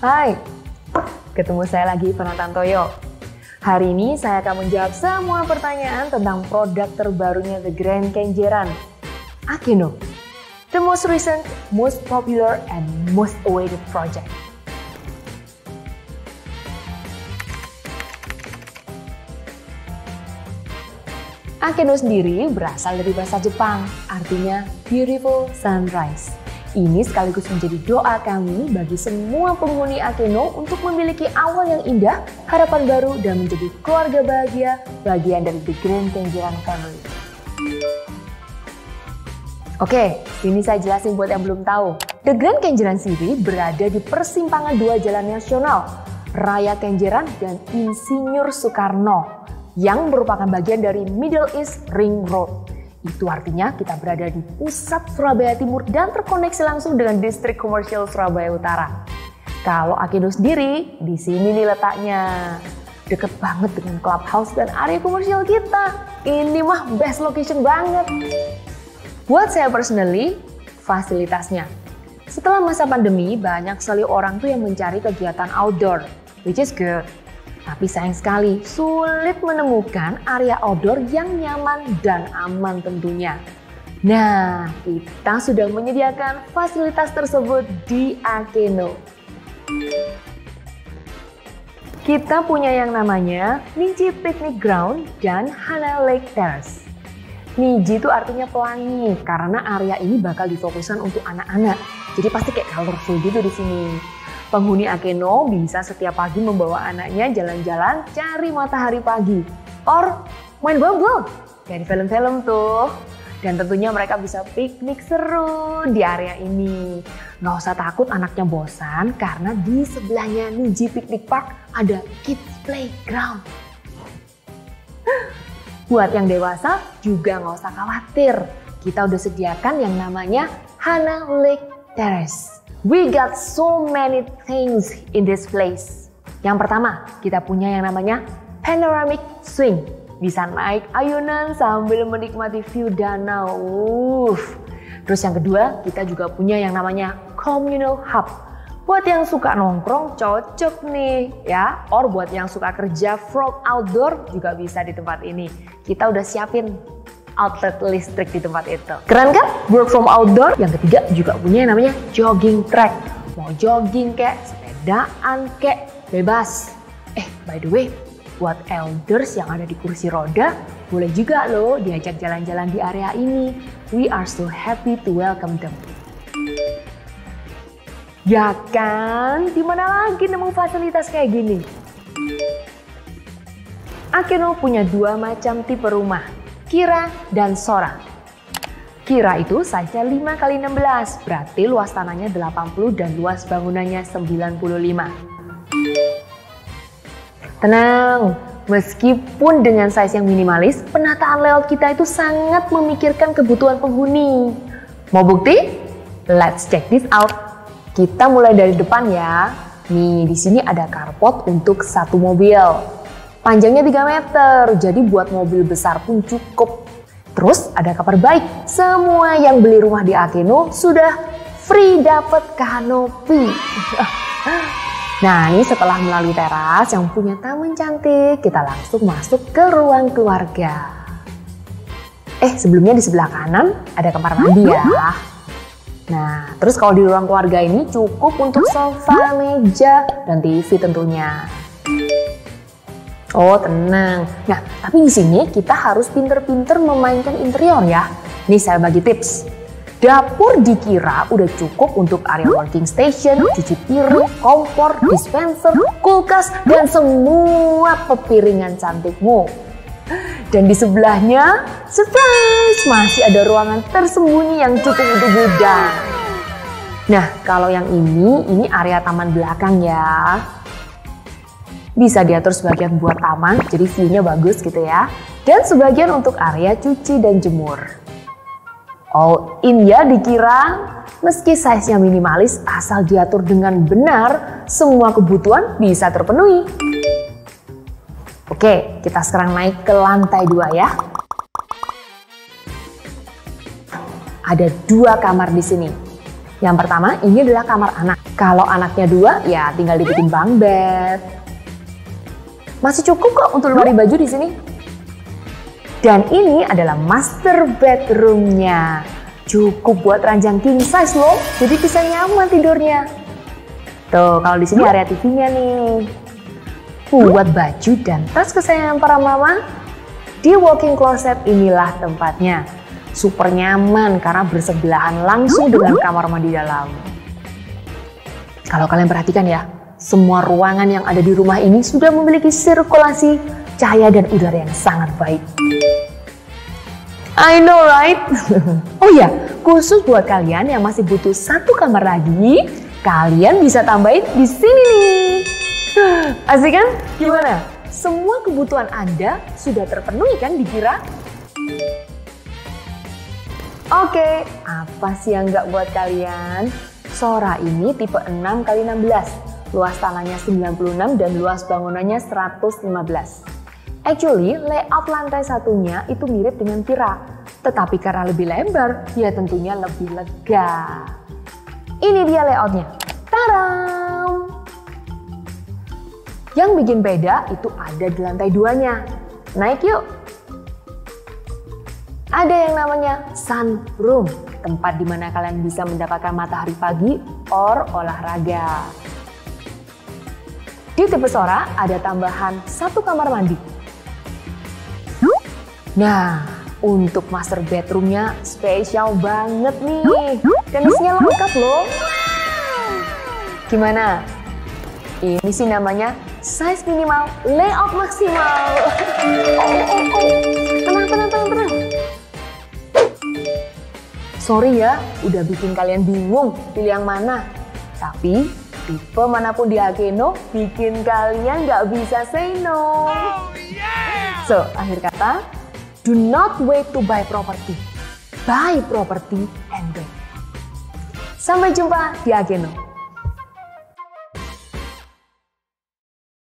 Hai, ketemu saya lagi Fernanda Toyo. Hari ini saya akan menjawab semua pertanyaan tentang produk terbarunya The Grand Kenjeran, Akeno, the most recent, most popular, and most awaited project. Akeno sendiri berasal dari bahasa Jepang, artinya beautiful sunrise. Ini sekaligus menjadi doa kami bagi semua penghuni Akeno untuk memiliki awal yang indah, harapan baru, dan menjadi keluarga bahagia, bagian dari The Grand Kenjeran Family. Oke, ini saya jelasin buat yang belum tahu. The Grand Kenjeran sendiri berada di persimpangan dua jalan nasional, Raya Kenjeran dan Insinyur Soekarno, yang merupakan bagian dari Middle East Ring Road. Itu artinya kita berada di pusat Surabaya Timur dan terkoneksi langsung dengan distrik komersial Surabaya Utara. Kalau Akeno sendiri, di sini nih letaknya. Deket banget dengan clubhouse dan area komersial kita. Ini mah best location banget. Buat saya personally, fasilitasnya. Setelah masa pandemi, banyak sekali orang tuh yang mencari kegiatan outdoor, which is good. Tapi sayang sekali, sulit menemukan area outdoor yang nyaman dan aman tentunya. Nah, kita sudah menyediakan fasilitas tersebut di Akeno. Kita punya yang namanya Niji Picnic Ground dan Hana Lake Terrace. Niji itu artinya pelangi, karena area ini bakal difokuskan untuk anak-anak. Jadi pasti kayak colorful gitu di sini. Penghuni Akeno bisa setiap pagi membawa anaknya jalan-jalan cari matahari pagi. Or main bubble, kayak di film-film tuh. Dan tentunya mereka bisa piknik seru di area ini. Nggak usah takut anaknya bosan karena di sebelahnya Niji Picnic Park ada Kids Playground. Buat yang dewasa juga nggak usah khawatir. Kita udah sediakan yang namanya Hana Lake Terrace. We got so many things in this place. Yang pertama, kita punya yang namanya panoramic swing. Bisa naik ayunan sambil menikmati view danau. Terus yang kedua, kita juga punya yang namanya communal hub. Buat yang suka nongkrong cocok nih ya. Or buat yang suka kerja from outdoor juga bisa di tempat ini. Kita udah siapin outlet listrik di tempat itu. Keren kan? Work from outdoor. Yang ketiga juga punya yang namanya jogging track. Mau jogging kek, sepedaan kek, bebas. By the way, buat elders yang ada di kursi roda, boleh juga loh diajak jalan-jalan di area ini. We are so happy to welcome them. Ya kan? Dimana lagi nemu fasilitas kayak gini? Akeno punya dua macam tipe rumah, Kira dan Sora. Kira itu saja 5x16, berarti luas tanahnya 80 dan luas bangunannya 95. Tenang, meskipun dengan size yang minimalis, penataan layout kita itu sangat memikirkan kebutuhan penghuni. Mau bukti? Let's check this out. Kita mulai dari depan ya. Nih, di sini ada carport untuk satu mobil. Panjangnya 3 meter, jadi buat mobil besar pun cukup. Terus ada kabar baik, semua yang beli rumah di Akeno sudah free dapat kanopi. Nah, ini setelah melalui teras yang punya taman cantik, kita langsung masuk ke ruang keluarga. Sebelumnya di sebelah kanan ada kamar mandi ya. Nah, terus kalau di ruang keluarga ini cukup untuk sofa, meja, dan TV tentunya. Oh tenang. Nah, tapi di sini kita harus pinter-pinter memainkan interior ya. Nih saya bagi tips. Dapur dikira udah cukup untuk area working station, cuci piring, kompor, dispenser, kulkas, dan semua pepiringan cantikmu. Dan di sebelahnya, surprise, masih ada ruangan tersembunyi yang cukup untuk gudang. Nah, kalau yang ini area taman belakang ya. Bisa diatur sebagian buat taman, jadi view-nya bagus gitu ya. Dan sebagian untuk area cuci dan jemur. All in ya dikira, meski size-nya minimalis, asal diatur dengan benar, semua kebutuhan bisa terpenuhi. Oke, kita sekarang naik ke lantai 2 ya. Ada 2 kamar di sini. Yang pertama, ini adalah kamar anak. Kalau anaknya 2, ya tinggal dibikin bunk bed. Masih cukup kok untuk lemari baju di sini. Dan ini adalah master bedroomnya. Cukup buat ranjang king size loh, jadi bisa nyaman tidurnya. Tuh, kalau di sini area TV-nya nih. Buat baju dan tas kesayangan para mama. Di walk-in closet inilah tempatnya. Super nyaman karena bersebelahan langsung dengan kamar mandi dalam. Kalau kalian perhatikan ya, semua ruangan yang ada di rumah ini sudah memiliki sirkulasi cahaya dan udara yang sangat baik. I know right? Oh ya, khusus buat kalian yang masih butuh 1 kamar lagi, kalian bisa tambahin di sini nih. Asik kan? Gimana? Semua kebutuhan Anda sudah terpenuhi kan dikira? Oke, apa sih yang nggak buat kalian? Sora ini tipe 6x16. Luas tanahnya 96 dan luas bangunannya 115. Actually, layout lantai satunya itu mirip dengan Vira. Tetapi karena lebih lebar, ya tentunya lebih lega. Ini dia layoutnya. Taram! Yang bikin beda itu ada di lantai 2-nya. Naik yuk! Ada yang namanya sunroom, tempat di mana kalian bisa mendapatkan matahari pagi or olahraga. Di tipe Sora ada tambahan 1 kamar mandi. Nah, untuk master bedroomnya spesial banget nih. Dan isinya lengkap loh. Gimana? Ini sih namanya size minimal, layout maksimal. Tenang. Sorry ya, udah bikin kalian bingung pilih yang mana. Tapi tipe manapun di Akeno bikin kalian nggak bisa say no. So, akhir kata, do not wait to buy property. Buy property and go. Sampai jumpa di Akeno.